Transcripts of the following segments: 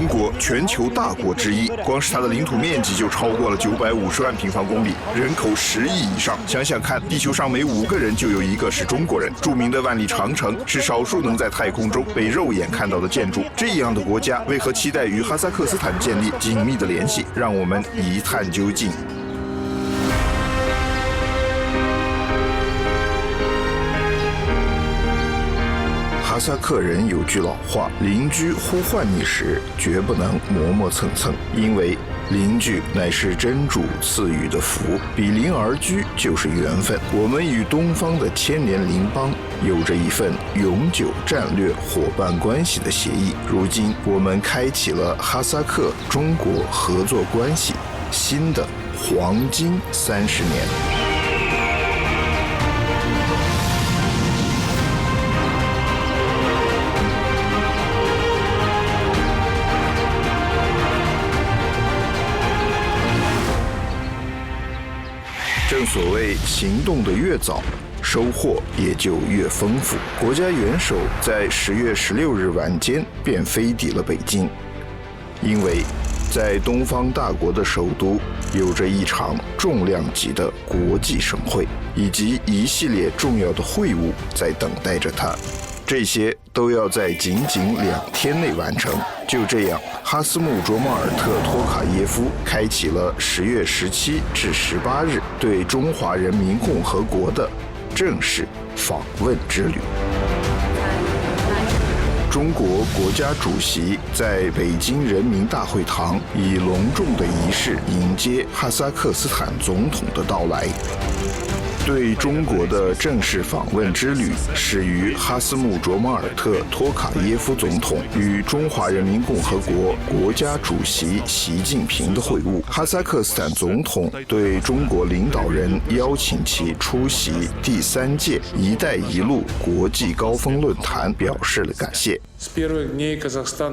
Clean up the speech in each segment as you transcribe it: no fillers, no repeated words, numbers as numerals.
中国全球大国之一，光是它的领土面积就超过了950万平方公里，人口10亿以上。想想看，地球上每5个人就有1个是中国人。著名的万里长城是少数能在太空中被肉眼看到的建筑。这样的国家为何期待与哈萨克斯坦建立紧密的联系？让我们一探究竟。哈萨克人有句老话：邻居呼唤你时，绝不能磨磨蹭蹭，因为邻居乃是真主赐予的福，比邻而居就是缘分。我们与东方的千年邻邦有着一份永久战略伙伴关系的协议。如今，我们开启了哈萨克中国合作关系新的黄金30年。正所谓行动的越早，收获也就越丰富。国家元首在10月16日晚间便飞抵了北京，因为在东方大国的首都有着一场重量级的国际盛会，以及一系列重要的会务在等待着他。这些都要在仅2天内完成。就这样，哈斯木卓莫尔特托卡耶夫开启了10月17至18日对中华人民共和国的正式访问之旅。中国国家主席在北京人民大会堂以隆重的仪式迎接哈萨克斯坦总统的到来。对中国的正式访问之旅始于哈斯木卓莫尔特托卡耶夫总统与中华人民共和国国家主席习近平的会晤。哈萨克斯坦总统对中国领导人邀请其出席第3届“一带一路”国际高峰论坛表示了感谢。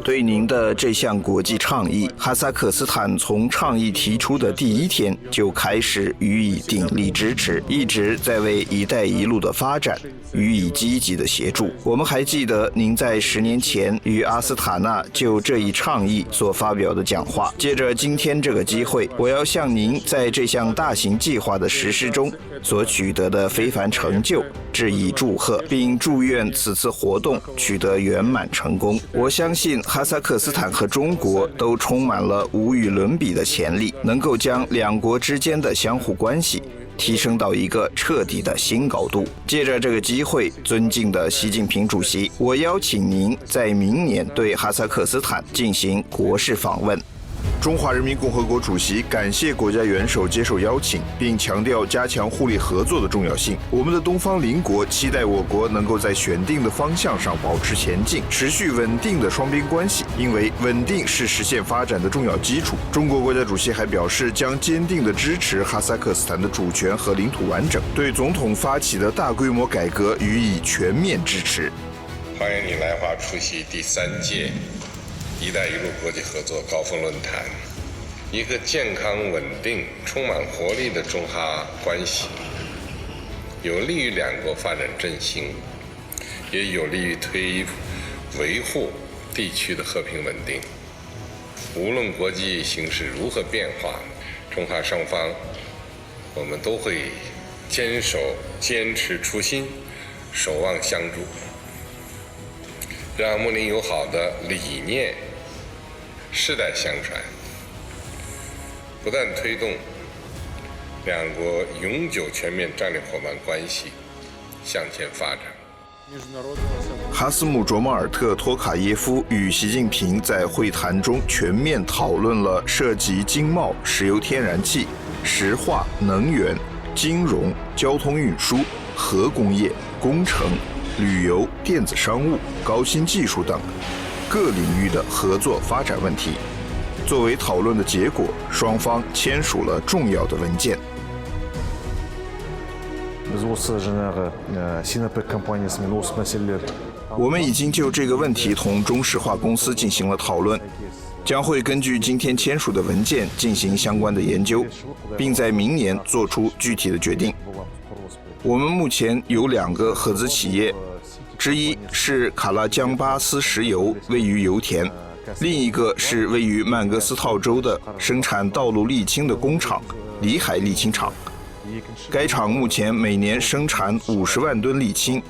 对您的这项国际倡议，哈萨克斯坦从倡议提出的第1天就开始予以鼎力支持，一直在为“一带一路”的发展予以积极的协助。我们还记得您在10年前与阿斯塔纳就这一倡议所发表的讲话。借着今天这个机会，我要向您在这项大型计划的实施中所取得的非凡成就致以祝贺，并祝愿此次活动取得圆满成功。我相信哈萨克斯坦和中国都充满了无与伦比的潜力，能够将2国之间的相互关系提升到一个彻底的新高度。借着这个机会，尊敬的习近平主席，我邀请您在明年对哈萨克斯坦进行国事访问。中华人民共和国主席感谢国家元首接受邀请，并强调加强互利合作的重要性。我们的东方邻国期待我国能够在选定的方向上保持前进，持续稳定的双边关系，因为稳定是实现发展的重要基础。中国国家主席还表示，将坚定地支持哈萨克斯坦的主权和领土完整，对总统发起的大规模改革予以全面支持。欢迎你来华出席第3届“一带一路”国际合作高峰论坛。一个健康、稳定、充满活力的中哈关系，有利于2国发展振兴，也有利于维护地区的和平稳定。无论国际形势如何变化，中哈双方我们都会坚持初心，守望相助，让睦邻友好的理念世代相传，不断推动2国永久全面战略伙伴关系向前发展。哈斯木卓莫尔特托卡耶夫与习近平在会谈中全面讨论了涉及经贸、石油天然气、石化、能源、金融、交通运输、核工业、工程、旅游、电子商务、高新技术等各领域的合作发展问题。作为讨论的结果，双方签署了重要的文件。我们已经就这个问题同中石化公司进行了讨论，将会根据今天签署的文件进行相关的研究，并在明年做出具体的决定。我们目前有2个合资企业，之一是卡拉江巴斯石油，位于油田，另一个是位于曼格斯套州的生产道路沥青的工厂里海沥青厂。该厂目前每年生产50万吨沥青。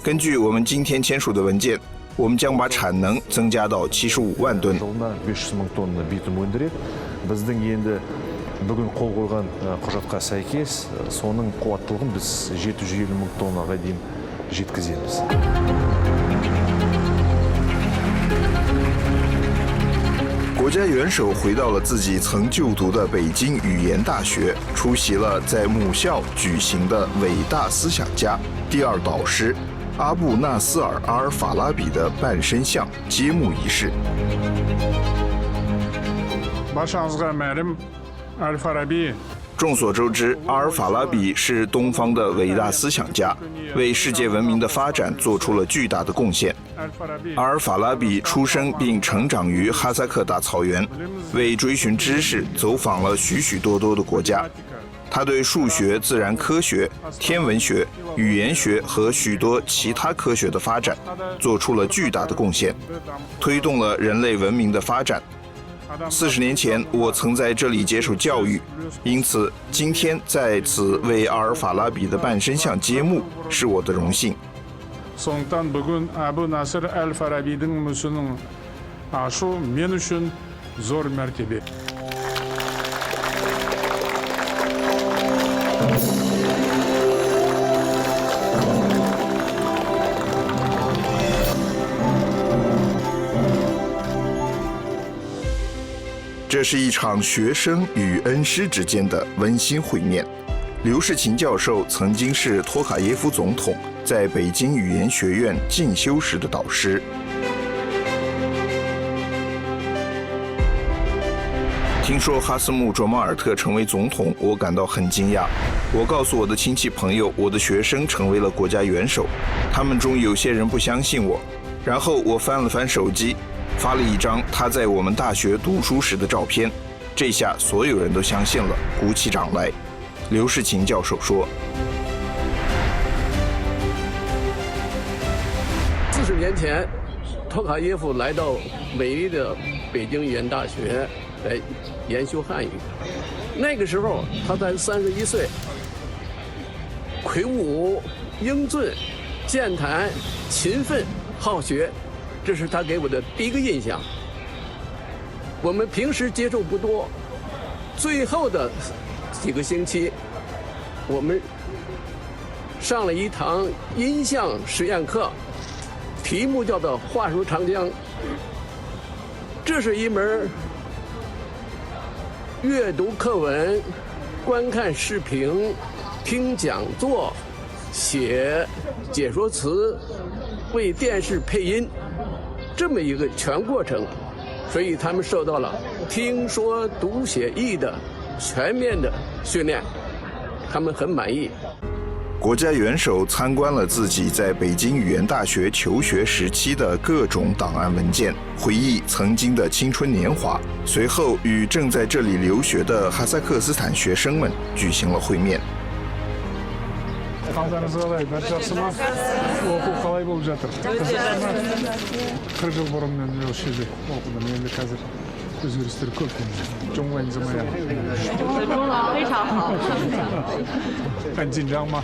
根据我们今天签署的文件，我们将把产能增加到75万吨。Бүгін қол қойған құжатқа сәйкес соның қуаттылығын біз 750 мың тоннаға дейін жеткіземіз. 国家元首回到了自己曾就读的北京语言大学，出席了在母校举行的伟大思想家、第二导师阿布纳斯尔·阿尔法拉比的半身像揭幕仪式。众所周知，阿尔法拉比是东方的伟大思想家，为世界文明的发展做出了巨大的贡献。阿尔法拉比出生并成长于哈萨克大草原，为追寻知识走访了许许多多的国家。他对数学、自然科学、天文学、语言学和许多其他科学的发展做出了巨大的贡献，推动了人类文明的发展。40年前，我曾在这里接受教育，因此今天在此为阿尔法拉比的半身像揭幕是我的荣幸。сондықтан бүгін Абу Насыр әл-Фарабидің мүсінін ашу мен үшін зор мәртебе. 这是一场学生与恩师之间的温馨会面。刘世勤教授曾经是托卡耶夫总统在北京语言学院进修时的导师。听说哈斯穆卓马尔特成为总统，我感到很惊讶。我告诉我的亲戚朋友，我的学生成为了国家元首，他们中有些人不相信我。然后我翻了翻手机，发了一张他在我们大学读书时的照片，这下所有人都相信了，鼓起掌来。刘世勤教授说，40年前，托卡耶夫来到美丽的北京语言大学来研修汉语。那个时候他才31岁，魁梧、英俊、健谈、勤奋、好学，这是他给我的第一个印象。我们平时接触不多，最后的几个星期，我们上了一堂音像实验课，题目叫做《话说长江》。这是一门阅读课文、观看视频、听讲座、写解说词、为电视配音这么一个全过程，所以他们受到了听说读写译的全面的训练，他们很满意。国家元首参观了自己在北京语言大学求学时期的各种档案文件，回忆曾经的青春年华，随后与正在这里留学的哈萨克斯坦学生们举行了会面。Қалдарыңыз қалай? Бәрі жақсы ма? Оқу қалай болып жатыр? Қызық ма? 40 жыл бұрын мен осы жерде оқыдым. Енді қазір өзгерістер көп. 中文怎么样？我的中文非常好。很紧张吗？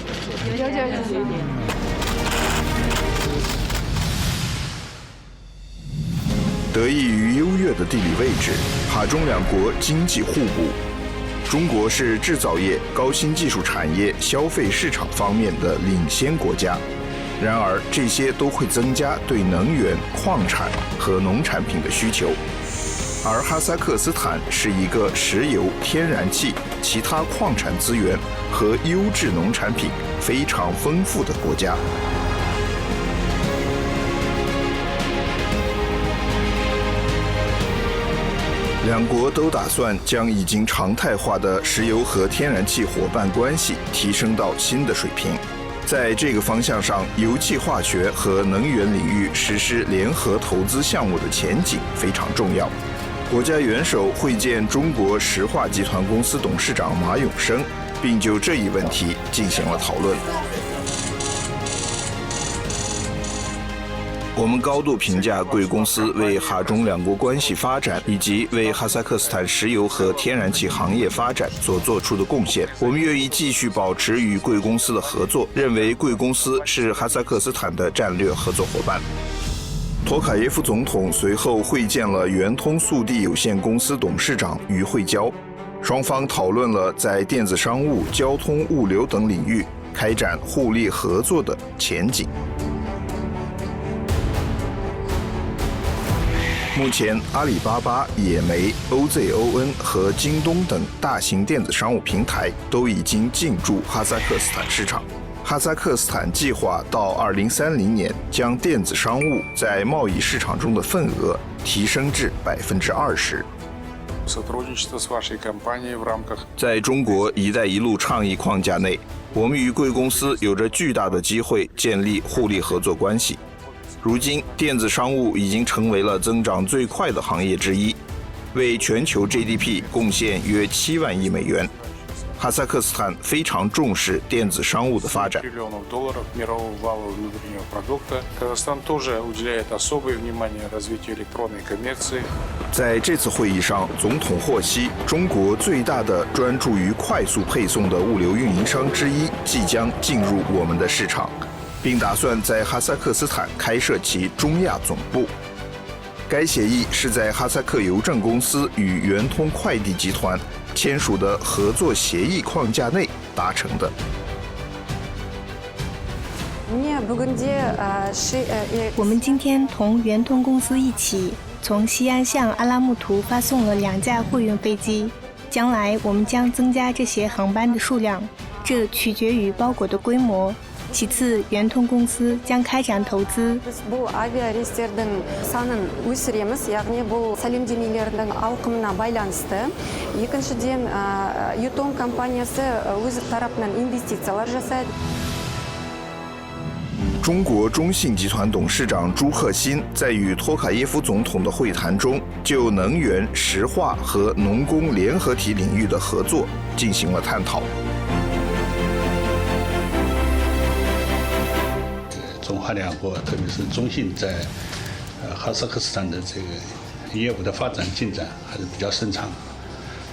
有点紧张。得益于优越的地理位置，哈中两国经济互补。中国是制造业、高新技术产业、消费市场方面的领先国家，然而这些都会增加对能源、矿产和农产品的需求。而哈萨克斯坦是一个石油、天然气、其他矿产资源和优质农产品非常丰富的国家。两国都打算将已经常态化的石油和天然气伙伴关系提升到新的水平。在这个方向上，油气化学和能源领域实施联合投资项目的前景非常重要。国家元首会见中国石化集团公司董事长马永生，并就这一问题进行了讨论。我们高度评价贵公司为哈中两国关系发展以及为哈萨克斯坦石油和天然气行业发展所做出的贡献。我们愿意继续保持与贵公司的合作，认为贵公司是哈萨克斯坦的战略合作伙伴。托卡耶夫总统随后会见了圆通速递有限公司董事长于慧娇，双方讨论了在电子商务、交通、物流等领域开展互利合作的前景。目前，阿里巴巴、野莓、OZON 和京东等大型电子商务平台都已经进驻哈萨克斯坦市场。哈萨克斯坦计划到2030年将电子商务在贸易市场中的份额提升至20%。在中国“一带一路”倡议框架内，我们与贵公司有着巨大的机会建立互利合作关系。如今，电子商务已经成为了增长最快的行业之一，为全球 GDP 贡献约7万亿美元。哈萨克斯坦非常重视电子商务的发展。在这次会议上，总统获悉，中国最大的专注于快速配送的物流运营商之一即将进入我们的市场，并打算在哈萨克斯坦开设其中亚总部。该协议是在哈萨克邮政公司与圆通快递集团签署的合作协议框架内达成的。我们今天同圆通公司一起从西安向阿拉木图发送了2架货运飞机，将来我们将增加这些航班的数量，这取决于包裹的规模。其次，圆通公司将开展投资。中国中信集团董事长朱贺新在与托卡耶夫总统的会谈中，就能源、石化和农工联合体领域的合作进行了探讨。中哈两国，特别是中信在哈萨克斯坦的这个业务的发展进展还是比较顺畅，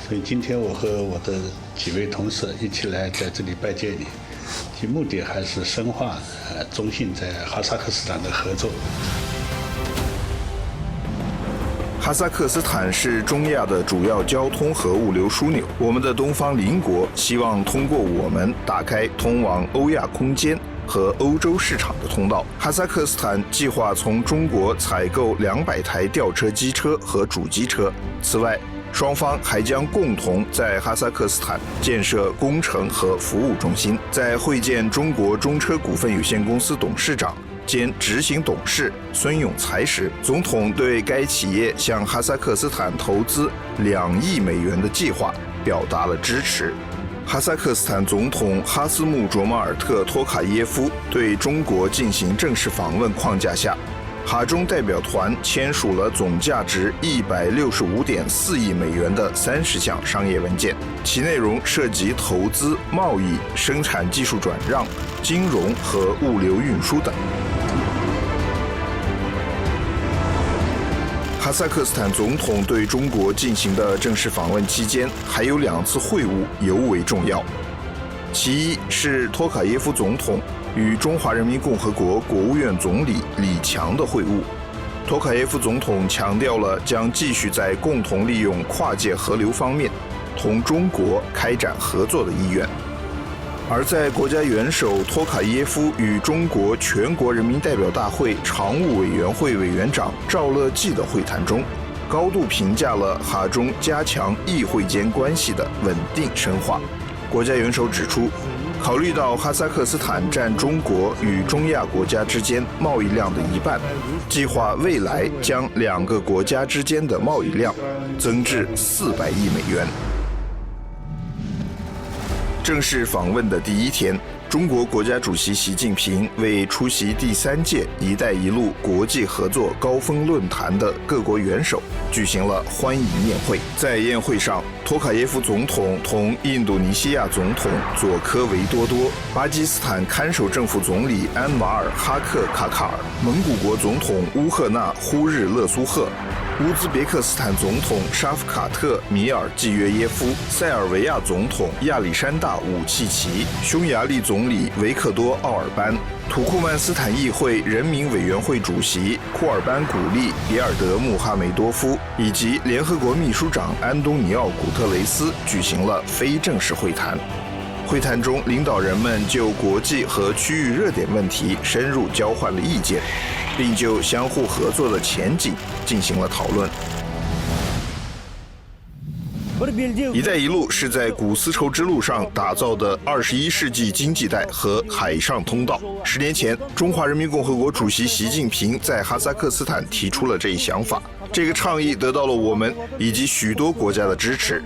所以今天我和我的几位同事一起来在这里拜见你，其目的还是深化中信在哈萨克斯坦的合作。哈萨克斯坦是中亚的主要交通和物流枢纽，我们的东方邻国希望通过我们打开通往欧亚空间和欧洲市场的通道。哈萨克斯坦计划从中国采购200台吊车机车和主机车。此外，双方还将共同在哈萨克斯坦建设工程和服务中心。在会见中国中车股份有限公司董事长兼执行董事孙永才时，总统对该企业向哈萨克斯坦投资2亿美元的计划表达了支持。哈萨克斯坦总统哈斯穆卓马尔特·托卡耶夫对中国进行正式访问框架下，哈中代表团签署了总价值165.4亿美元的30项商业文件，其内容涉及投资、贸易、生产技术转让、金融和物流运输等。哈萨克斯坦总统对中国进行的正式访问期间，还有2次会晤尤为重要。其一是托卡耶夫总统与中华人民共和国国务院总理李强的会晤。托卡耶夫总统强调了将继续在共同利用跨界河流方面同中国开展合作的意愿。而在国家元首托卡耶夫与中国全国人民代表大会常务委员会委员长赵乐际的会谈中，高度评价了哈中加强议会间关系的稳定深化。国家元首指出，考虑到哈萨克斯坦占中国与中亚国家之间贸易量的1半，计划未来将2个国家之间的贸易量增至400亿美元。正式访问的第1天，中国国家主席习近平为出席第3届“一带一路”国际合作高峰论坛的各国元首举行了欢迎宴会。在宴会上，托卡耶夫总统同印度尼西亚总统佐科维多多、巴基斯坦看守政府总理安瓦尔·哈克卡卡尔、蒙古国总统乌赫纳呼日勒苏赫、乌兹别克斯坦总统沙夫卡特·米尔季约耶夫、塞尔维亚总统亚历山大·武契奇、匈牙利总理维克多·奥尔班、土库曼斯坦议会人民委员会主席库尔班古利比尔德穆哈梅多夫以及联合国秘书长安东尼奥·古特雷斯举行了非正式会谈。会谈中，领导人们就国际和区域热点问题深入交换了意见，并就相互合作的前景进行了讨论。“一带一路”是在古丝绸之路上打造的21世纪经济带和海上通道。10年前，中华人民共和国主席习近平在哈萨克斯坦提出了这一想法，这个倡议得到了我们以及许多国家的支持。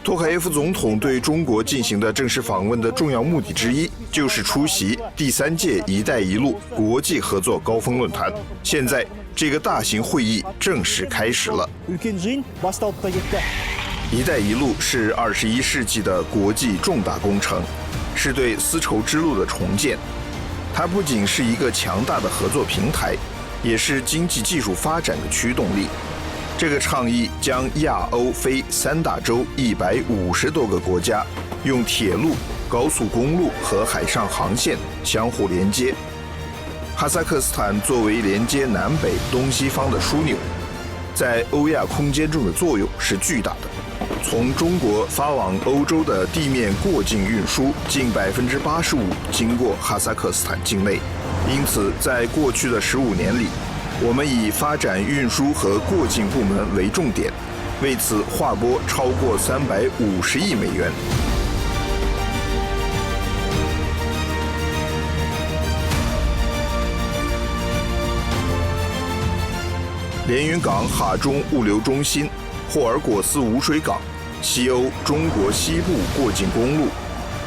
托卡耶夫总统对中国进行的正式访问的重要目的之一，就是出席第3届“一带一路”国际合作高峰论坛。现在，这个大型会议正式开始了。“一带一路”是21世纪的国际重大工程，是对丝绸之路的重建。它不仅是一个强大的合作平台，也是经济技术发展的驱动力。这个倡议将亚欧非3大洲150多个国家用铁路、高速公路和海上航线相互连接。哈萨克斯坦作为连接南北东西方的枢纽，在欧亚空间中的作用是巨大的。从中国发往欧洲的地面过境运输近85%经过哈萨克斯坦境内，因此在过去的15年里，我们以发展运输和过境部门为重点，为此划拨超过350亿美元。连云港哈中物流中心、霍尔果斯无水港、西欧中国西部过境公路、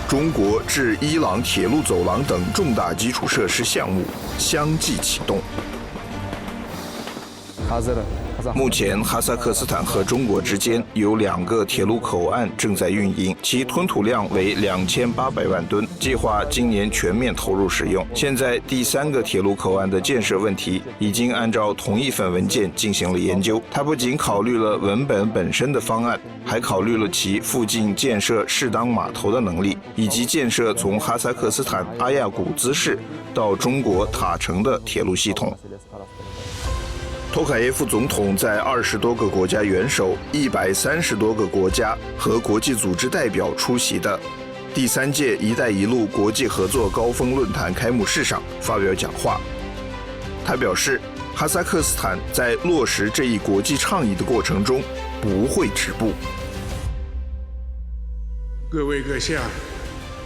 中国至伊朗铁路走廊等重大基础设施项目相继启动。目前，哈萨克斯坦和中国之间有2个铁路口岸正在运营，其吞吐量为2800万吨，计划今年全面投入使用。现在，第3个铁路口岸的建设问题已经按照同一份文件进行了研究。它不仅考虑了文本本身的方案，还考虑了其附近建设适当码头的能力，以及建设从哈萨克斯坦阿亚古兹市到中国塔城的铁路系统。托卡耶夫总统在20多个国家元首、130多个国家和国际组织代表出席的第3届“一带一路”国际合作高峰论坛开幕式上发表讲话。他表示，哈萨克斯坦在落实这一国际倡议的过程中不会止步。各位阁下，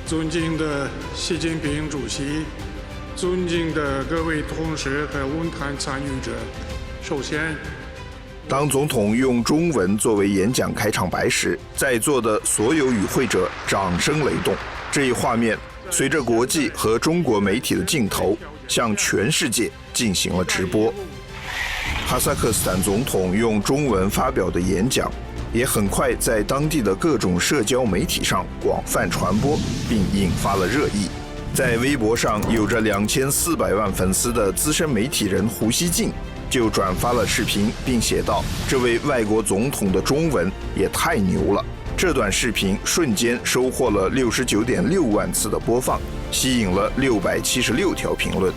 尊敬的习近平主席，尊敬的各位同事和论坛参与者。首先，当总统用中文作为演讲开场白时，在座的所有与会者掌声雷动。这一画面随着国际和中国媒体的镜头，向全世界进行了直播。哈萨克斯坦总统用中文发表的演讲，也很快在当地的各种社交媒体上广泛传播，并引发了热议。在微博上有着2400万粉丝的资深媒体人胡锡进就转发了视频，并写道：“这位外国总统的中文也太牛了。”这段视频瞬间收获了69.6万次的播放，吸引了676条评论。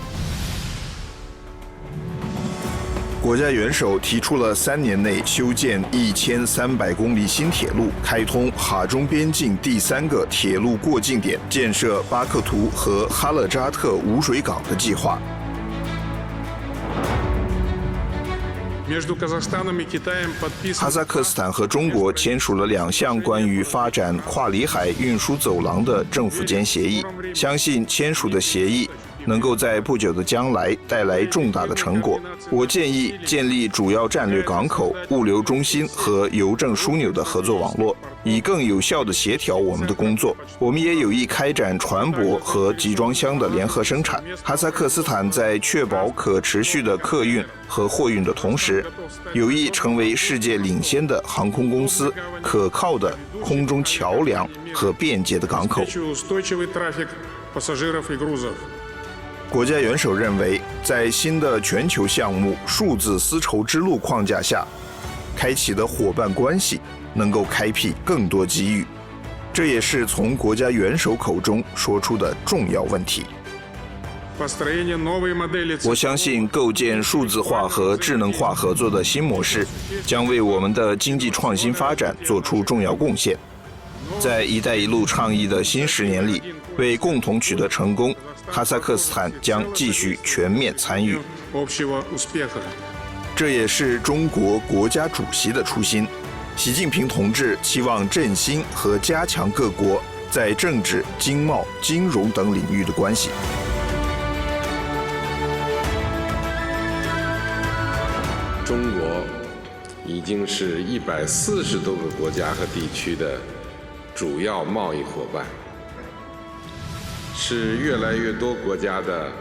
国家元首提出了3年内修建1300公里新铁路，开通哈中边境第3个铁路过境点，建设巴克图和哈勒扎特无水港的计划。哈萨克斯坦和中国签署了2项关于发展跨里海运输走廊的政府间协议，相信签署的协议能够在不久的将来带来重大的成果。我建议建立主要战略港口、物流中心和邮政枢纽的合作网络，以更有效地协调我们的工作。我们也有意开展船舶和集装箱的联合生产。哈萨克斯坦在确保可持续的客运和货运的同时，有意成为世界领先的航空公司、可靠的空中桥梁和便捷的港口。国家元首认为，在新的全球项目数字丝绸之路框架下，开启的伙伴关系能够开辟更多机遇，这也是从国家元首口中说出的重要问题。我相信构建数字化和智能化合作的新模式，将为我们的经济创新发展做出重要贡献。在“一带一路”倡议的新10年里，为共同取得成功，哈萨克斯坦将继续全面参与。这也是中国国家主席的初心。习近平同志期望振兴和加强各国在政治、经贸、金融等领域的关系。中国已经是140多个国家和地区的主要贸易伙伴，是越来越多国家的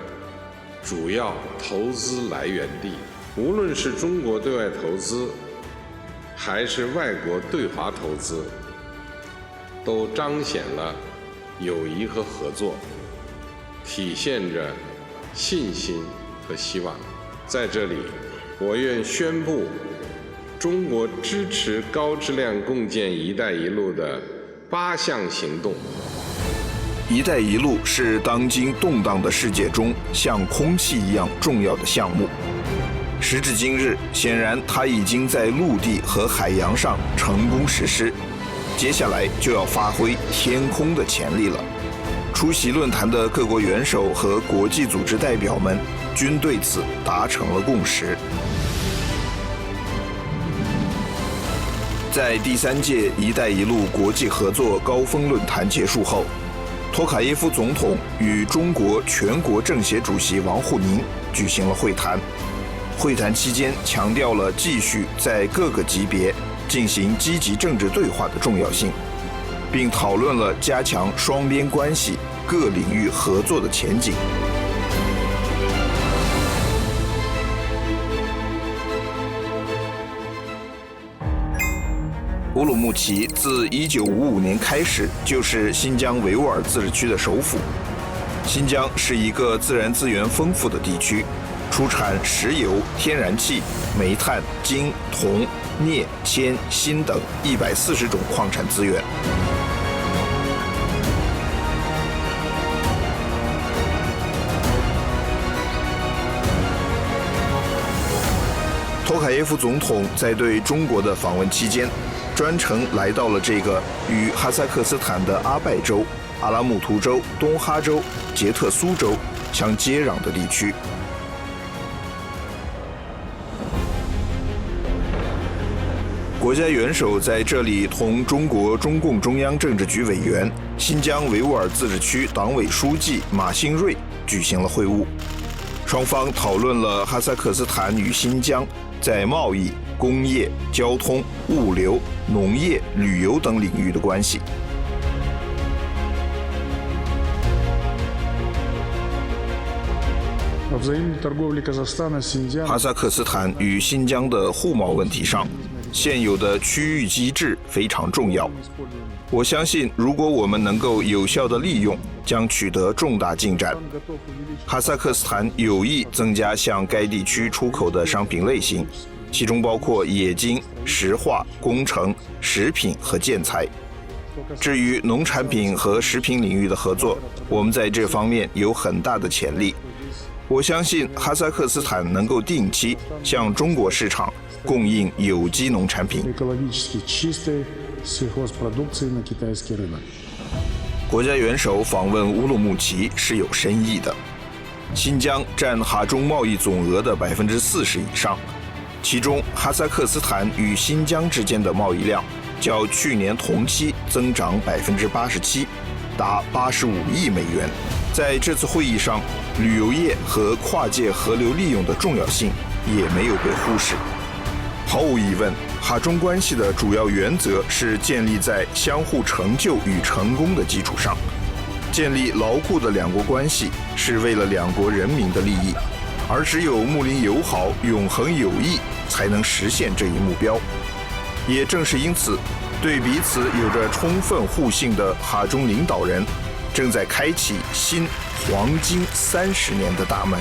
主要投资来源地。无论是中国对外投资，还是外国对华投资，都彰显了友谊和合作，体现着信心和希望。在这里，我愿宣布，中国支持高质量共建“一带一路”的8项行动。“一带一路”是当今动荡的世界中像空气一样重要的项目。时至今日，显然它已经在陆地和海洋上成功实施，接下来就要发挥天空的潜力了。出席论坛的各国元首和国际组织代表们均对此达成了共识。在第3届“一带一路”国际合作高峰论坛结束后，托卡耶夫总统与中国全国政协主席王沪宁举行了会谈。会谈期间强调了继续在各个级别进行积极政治对话的重要性，并讨论了加强双边关系各领域合作的前景。乌鲁木齐自1955年开始就是新疆维吾尔自治区的首府。新疆是一个自然资源丰富的地区，出产石油、天然气、煤炭、金、铜、镍、铅、锌等140种矿产资源。托卡耶夫总统在对中国的访问期间，专程来到了这个与哈萨克斯坦的阿拜州、阿拉木图州、东哈州、杰特苏州相接壤的地区。国家元首在这里同中国中共中央政治局委员、新疆维吾尔自治区党委书记马兴瑞举行了会晤，双方讨论了哈萨克斯坦与新疆在贸易、工业、交通、物流、农业、旅游等领域的关系。哈萨克斯坦与新疆的互贸问题上，现有的区域机制非常重要。我相信，如果我们能够有效地利用，将取得重大进展。哈萨克斯坦有意增加向该地区出口的商品类型，其中包括冶金、石化、工程、食品和建材。至于农产品和食品领域的合作，我们在这方面有很大的潜力。我相信哈萨克斯坦能够定期向中国市场供应有机农产品。国家元首访问乌鲁木齐是有深意的。新疆占哈中贸易总额的40%以上，其中哈萨克斯坦与新疆之间的贸易量较去年同期增长87%，达85亿美元。在这次会议上，旅游业和跨界河流利用的重要性也没有被忽视。毫无疑问，哈中关系的主要原则是建立在相互成就与成功的基础上。建立牢固的两国关系是为了两国人民的利益，而只有睦邻友好、永恒友谊才能实现这一目标。也正是因此，对彼此有着充分互信的哈中领导人正在开启新黄金30年的大门。